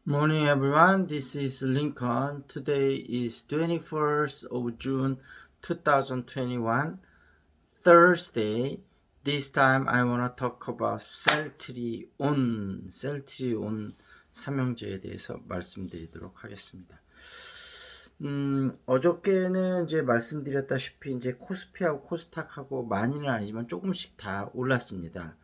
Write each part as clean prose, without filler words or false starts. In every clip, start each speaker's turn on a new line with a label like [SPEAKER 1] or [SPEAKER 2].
[SPEAKER 1] Morning everyone, this is Lincoln. Today is 21st of June 2021, Thursday. This time I want to talk about 셀트리온 삼형제에 대해서 말씀드리도록 하겠습니다. 어저께는 이제 말씀드렸다시피 이제 코스피하고 코스닥하고 많이는 아니지만 조금씩 다 올랐습니다.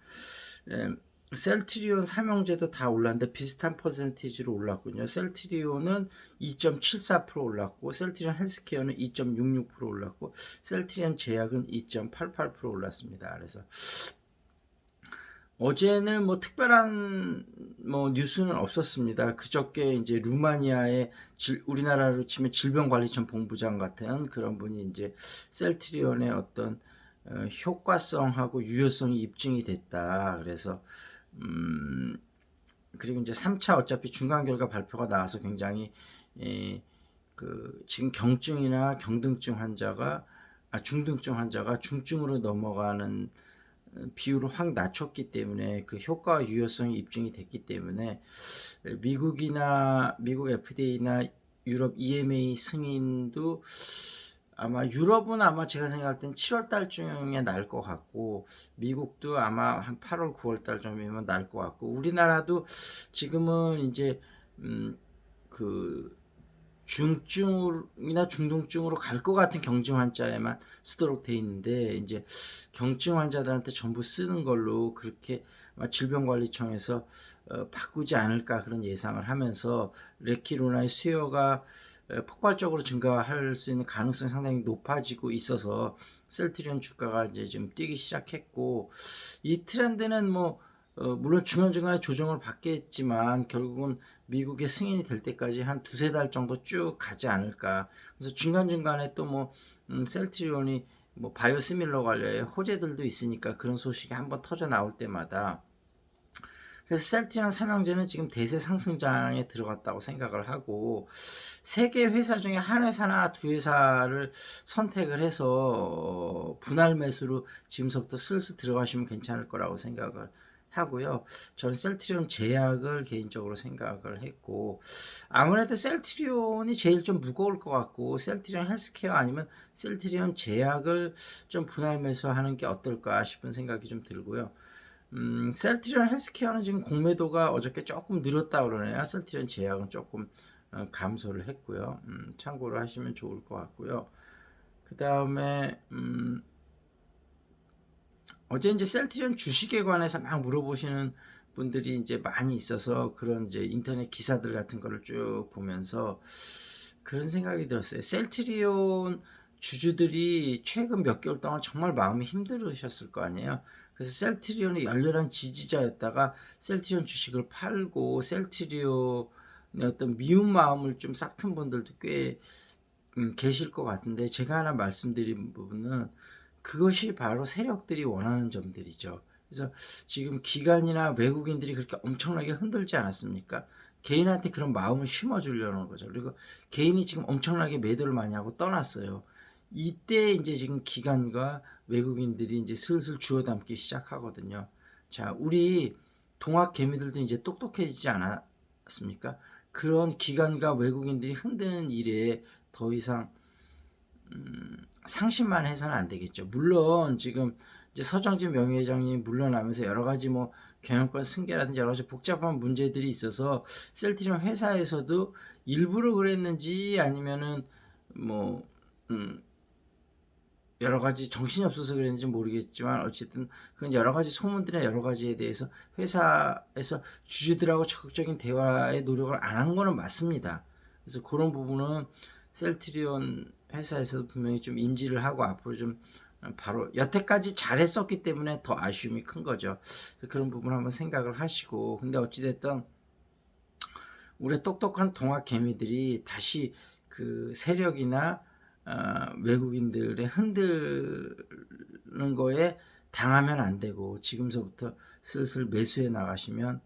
[SPEAKER 1] 셀트리온 삼형제도 다 올랐는데 비슷한 퍼센티지로 올랐군요. 셀트리온은 2.74% 올랐고, 셀트리온 헬스케어는 2.66% 올랐고, 셀트리온 제약은 2.88% 올랐습니다. 그래서 어제는 뭐 특별한 뉴스는 없었습니다. 그저께 이제 루마니아의 우리나라로 치면 질병관리청 본부장 같은 그런 분이 이제 셀트리온의 어떤 효과성하고 유효성이 입증이 됐다. 그래서 그리고 이제 3차 어차피 중간 결과 발표가 나와서 굉장히 지금 경증이나 경등증 환자가 중등증 환자가 중증으로 넘어가는 비율을 확 낮췄기 때문에 그 효과와 유효성이 입증이 됐기 때문에 미국 FDA나 유럽 EMA 승인도 아마 유럽은 아마 제가 생각할 땐 7월 달쯤에 날 것 같고, 미국도 아마 한 8월 9월 달 정도면 날 것 같고, 우리나라도 지금은 이제 그 중증이나 중등증으로 갈 것 같은 경증 환자에만 쓰도록 돼 있는데, 이제 경증 환자들한테 전부 쓰는 걸로 그렇게 질병관리청에서 바꾸지 않을까 그런 예상을 하면서 레키로나의 수요가 폭발적으로 증가할 수 있는 가능성이 상당히 높아지고 있어서 셀트리온 주가가 이제 좀 뛰기 시작했고, 이 트렌드는 물론 중간중간에 조정을 받겠지만 결국은 미국의 승인이 될 때까지 한 두세 달 정도 쭉 가지 않을까. 그래서 중간중간에 또 셀트리온이 바이오시밀러 관련의 호재들도 있으니까 그런 소식이 한번 터져 나올 때마다, 그래서 셀트리온 삼형제는 지금 대세 상승장에 들어갔다고 생각을 하고, 세 개 회사 중에 한 회사나 두 회사를 선택을 해서 분할 매수로 지금서부터 슬슬 들어가시면 괜찮을 거라고 생각을 하고요. 저는 셀트리온 제약을 개인적으로 생각을 했고, 아무래도 셀트리온이 제일 좀 무거울 것 같고, 셀트리온 헬스케어 아니면 셀트리온 제약을 좀 분할 매수하는 게 어떨까 싶은 생각이 좀 들고요. 셀트리온 헬스케어는 지금 공매도가 어저께 조금 늘었다 그러네요. 셀트리온 제약은 조금 감소를 했고요. 참고를 하시면 좋을 것 같고요. 그 다음에 어제 이제 셀트리온 주식에 관해서 막 물어보시는 분들이 이제 많이 있어서 그런 이제 인터넷 기사들 같은 거를 쭉 보면서 그런 생각이 들었어요. 셀트리온 주주들이 최근 몇 개월 동안 정말 마음이 힘들으셨을 거 아니에요. 그래서 셀트리온의 열렬한 지지자였다가 셀트리온 주식을 팔고 셀트리온의 어떤 미운 마음을 좀 싹튼 분들도 꽤 계실 것 같은데, 제가 하나 말씀드린 부분은 그것이 바로 세력들이 원하는 점들이죠. 그래서 지금 기관이나 외국인들이 그렇게 엄청나게 흔들지 않았습니까? 개인한테 그런 마음을 심어주려는 거죠. 그리고 개인이 지금 엄청나게 매도를 많이 하고 떠났어요. 이때 이제 지금 기관과 외국인들이 이제 슬슬 주워담기 시작하거든요. 자, 우리 동학 개미들도 이제 똑똑해지지 않았습니까? 그런 기관과 외국인들이 흔드는 일에 더 이상 상심만 해서는 안 되겠죠. 물론 지금 이제 서정진 명예회장님 물러나면서 여러 가지 경영권 승계라든지 여러 가지 복잡한 문제들이 있어서 셀트리온 회사에서도 일부러 그랬는지 아니면은 여러 가지 정신이 없어서 그랬는지 모르겠지만, 어쨌든 그런 여러 가지 소문들이나 여러 가지에 대해서 회사에서 주주들하고 적극적인 대화의 노력을 안 한 거는 맞습니다. 그래서 그런 부분은 셀트리온 회사에서도 분명히 좀 인지를 하고 앞으로 좀 바로 여태까지 잘했었기 때문에 더 아쉬움이 큰 거죠. 그런 부분 한번 생각을 하시고, 근데 어찌됐든 우리 똑똑한 동학 개미들이 다시 그 세력이나 외국인들의 흔드는 거에 당하면 안 되고, 지금서부터 슬슬 매수해 나가시면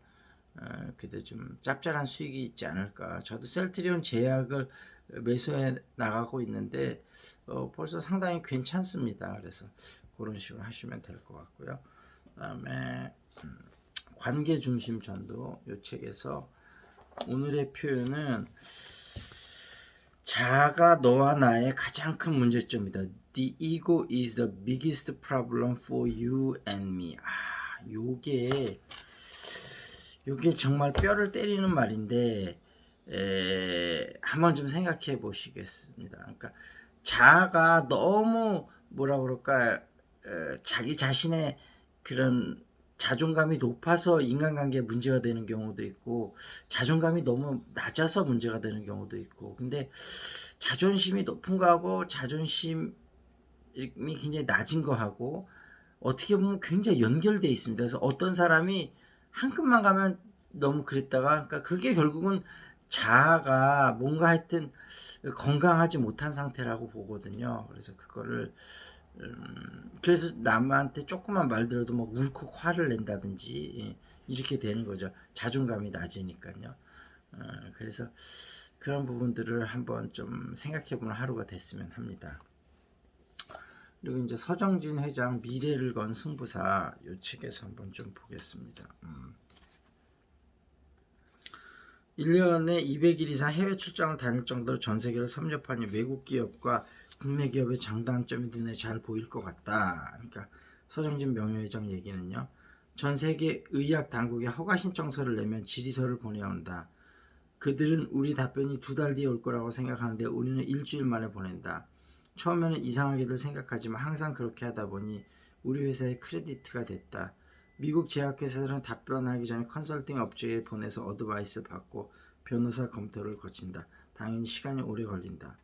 [SPEAKER 1] 그래도 좀 짭짤한 수익이 있지 않을까. 저도 셀트리온 제약을 매수해 나가고 있는데 벌써 상당히 괜찮습니다. 그래서 그런 식으로 하시면 될 것 같고요. 그 다음에 관계 중심 전도 이 책에서 오늘의 표현은 자아가 너와 나의 가장 큰 문제점이다. The ego is the biggest problem for you and me. 요게 정말 뼈를 때리는 말인데 한번 좀 생각해 보시겠습니다. 그러니까 자아가 너무 뭐라 그럴까 자기 자신의 그런 자존감이 높아서 인간관계에 문제가 되는 경우도 있고 자존감이 너무 낮아서 문제가 되는 경우도 있고 근데 자존심이 높은 거하고 자존심이 굉장히 낮은 거하고 어떻게 보면 굉장히 연결되어 있습니다. 그래서 어떤 사람이 한 끗만 가면 너무 그랬다가 그러니까 그게 결국은 자아가 뭔가 하여튼 건강하지 못한 상태라고 보거든요. 그래서 그거를 그래서 남한테 조그만 말 들어도 뭐 울컥 화를 낸다든지 이렇게 되는 거죠. 자존감이 낮으니까요. 그래서 그런 부분들을 한번 좀 생각해보는 하루가 됐으면 합니다. 그리고 이제 서정진 회장 미래를 건 승부사 이 책에서 한번 좀 보겠습니다. 1년에 200일 이상 해외 출장을 다닐 정도로 전 세계를 섭렵하니 외국 기업과 국내 기업의 장단점이 눈에 잘 보일 것 같다. 그러니까 서정진 명예회장 얘기는요. 전 세계 의학 당국에 허가 신청서를 내면 질의서를 보내온다. 그들은 우리 답변이 2달 뒤에 올 거라고 생각하는데 우리는 일주일 만에 보낸다. 처음에는 이상하게들 생각하지만 항상 그렇게 하다 보니 우리 회사의 크레디트가 됐다. 미국 제약회사들은 답변하기 전에 컨설팅 업체에 보내서 어드바이스 받고 변호사 검토를 거친다. 당연히 시간이 오래 걸린다.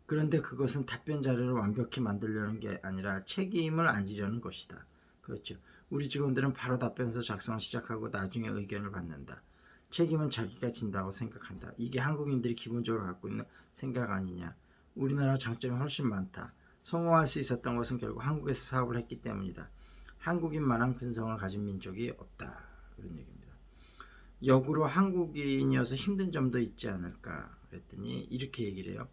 [SPEAKER 1] 그런데 그것은 답변 자료를 완벽히 만들려는 게 아니라 책임을 안 지려는 것이다. 그렇죠. 우리 직원들은 바로 답변서 작성을 시작하고 나중에 의견을 받는다. 책임은 자기가 진다고 생각한다. 이게 한국인들이 기본적으로 갖고 있는 생각 아니냐. 우리나라 장점이 훨씬 많다. 성공할 수 있었던 것은 결국 한국에서 사업을 했기 때문이다. 한국인만한 근성을 가진 민족이 없다. 그런 얘기입니다. 역으로 한국인이어서 힘든 점도 있지 않을까 그랬더니 이렇게 얘기를 해요.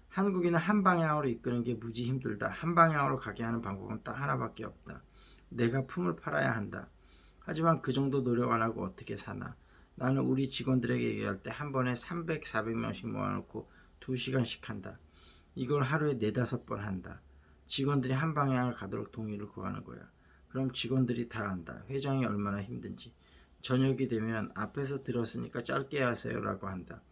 [SPEAKER 1] 한국인은 한 방향으로 이끄는 게 무지 힘들다. 한 방향으로 가게 하는 방법은 딱 하나밖에 없다. 내가 품을 팔아야 한다. 하지만 그 정도 노력 안 하고 어떻게 사나. 나는 우리 직원들에게 얘기할 때 한 번에 300, 400명씩 모아놓고 2시간씩 한다. 이걸 하루에 4-5번 한다. 직원들이 한 방향을 가도록 동의를 구하는 거야. 그럼 직원들이 다 안다. 회장이 얼마나 힘든지. 저녁이 되면 앞에서 들었으니까 짧게 하세요 라고 한다.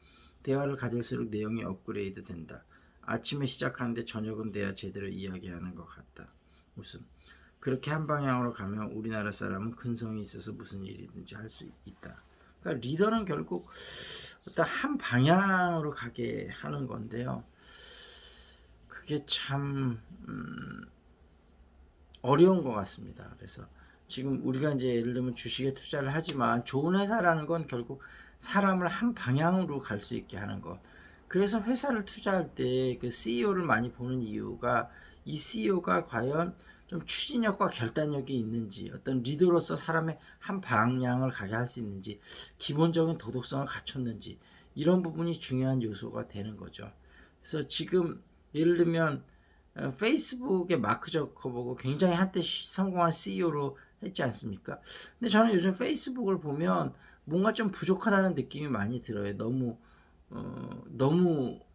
[SPEAKER 1] 대화를 가질수록 내용이 업그레이드 된다. 아침에 시작하는데 저녁은 돼야 제대로 이야기하는 것 같다. 웃음. 그렇게 한 방향으로 가면 우리나라 사람은 근성이 있어서 무슨 일이든지 할 수 있다. 그러니까 리더는 결국 어떤 한 방향으로 가게 하는 건데요. 그게 참 어려운 것 같습니다. 그래서 지금 우리가 이제 예를 들면 주식에 투자를 하지만 좋은 회사라는 건 결국 사람을 한 방향으로 갈 수 있게 하는 것. 그래서 회사를 투자할 때 그 CEO를 많이 보는 이유가 이 CEO가 과연 좀 추진력과 결단력이 있는지, 어떤 리더로서 사람의 한 방향을 가게 할 수 있는지, 기본적인 도덕성을 갖췄는지, 이런 부분이 중요한 요소가 되는 거죠. 그래서 지금 예를 들면 페이스북의 마크 저커버그 굉장히 한때 성공한 CEO로 했지 않습니까? 근데 저는 요즘 페이스북을 보면 뭔가 좀 부족하다는 느낌이 많이 들어요. 너무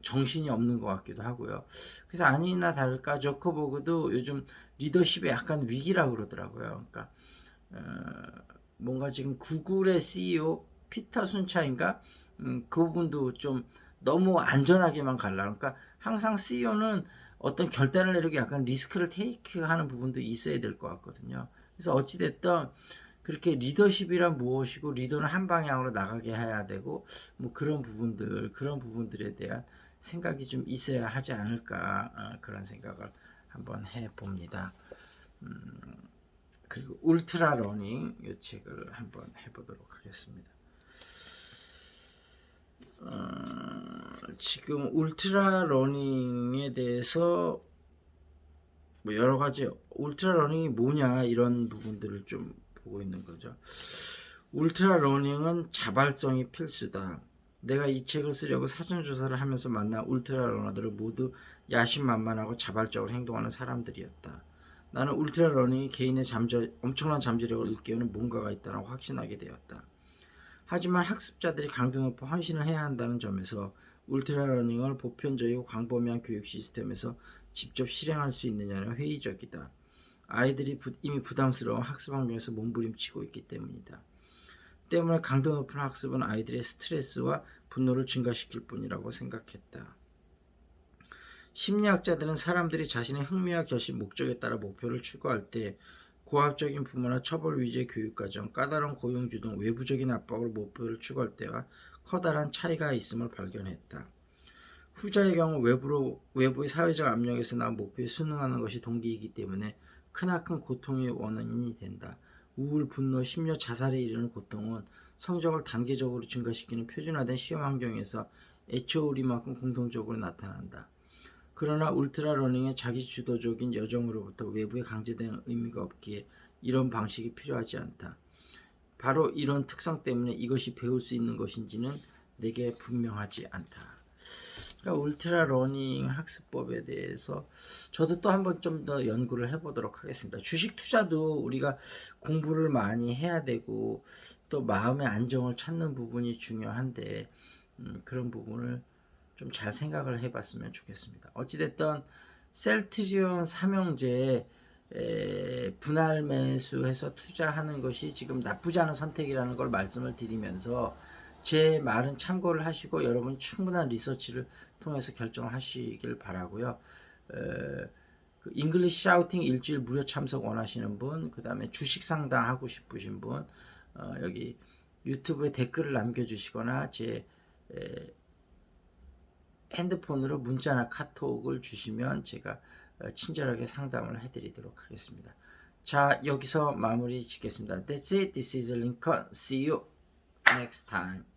[SPEAKER 1] 정신이 없는 것 같기도 하고요. 그래서 아니나 다를까 저커버그도 요즘 리더십에 약간 위기라고 그러더라고요. 그러니까 뭔가 지금 구글의 CEO 피터 순차인가 그 부분도 좀 너무 안전하게만 갈라. 그러니까 항상 CEO는 어떤 결단을 내리고 약간 리스크를 테이크하는 부분도 있어야 될 것 같거든요. 그래서 어찌됐든 그렇게 리더십이란 무엇이고 리더는 한 방향으로 나가게 해야 되고 뭐 그런 부분들에 대한 생각이 좀 있어야 하지 않을까 그런 생각을 한번 해봅니다. 그리고 울트라 러닝 이 책을 한번 해보도록 하겠습니다. 지금 울트라 러닝에 대해서 뭐 여러 가지 울트라 러닝이 뭐냐 이런 부분들을 좀 보고 있는 거죠. 울트라 러닝은 자발성이 필수다. 내가 이 책을 쓰려고 사전조사를 하면서 만난 울트라 러너들은 모두 야심만만하고 자발적으로 행동하는 사람들이었다. 나는 울트라 러닝이 개인의 엄청난 잠재력을 일깨우는 뭔가가 있다고 확신하게 되었다. 하지만 학습자들이 강도 높은 헌신을 해야 한다는 점에서 울트라러닝을 보편적이고 광범위한 교육 시스템에서 직접 실행할 수 있느냐는 회의적이다. 아이들이 이미 부담스러운 학습 환경에서 몸부림치고 있기 때문이다. 때문에 강도 높은 학습은 아이들의 스트레스와 분노를 증가시킬 뿐이라고 생각했다. 심리학자들은 사람들이 자신의 흥미와 결심, 목적에 따라 목표를 추구할 때 고압적인 부모나 처벌 위주의 교육과정, 까다로운 고용주 등 외부적인 압박으로 목표를 추구할 때와 커다란 차이가 있음을 발견했다. 후자의 경우 외부의 사회적 압력에서 나온 목표에 순응하는 것이 동기이기 때문에 크나큰 고통의 원인이 된다. 우울, 분노, 심려, 자살에 이르는 고통은 성적을 단계적으로 증가시키는 표준화된 시험 환경에서 애초우리만큼 공통적으로 나타난다. 그러나 울트라러닝의 자기주도적인 여정으로부터 외부에 강제된 의미가 없기에 이런 방식이 필요하지 않다. 바로 이런 특성 때문에 이것이 배울 수 있는 것인지는 내게 분명하지 않다. 그러니까 울트라러닝 학습법에 대해서 저도 또 한번 좀 더 연구를 해보도록 하겠습니다. 주식 투자도 우리가 공부를 많이 해야 되고 또 마음의 안정을 찾는 부분이 중요한데 그런 부분을 좀 잘 생각을 해봤으면 좋겠습니다. 어찌됐든 셀트리온 삼형제 분할 매수해서 투자하는 것이 지금 나쁘지 않은 선택이라는 걸 말씀을 드리면서 제 말은 참고를 하시고 여러분 충분한 리서치를 통해서 결정하시길 바라고요. 그 잉글리시 샤우팅 일주일 무료 참석 원하시는 분, 그 다음에 주식 상담 하고 싶으신 분, 여기 유튜브에 댓글을 남겨주시거나 제 핸드폰으로 문자나 카톡을 주시면 제가 친절하게 상담을 해드리도록 하겠습니다. 자, 여기서 마무리 짓겠습니다. That's it. This is Lincoln. See you next time.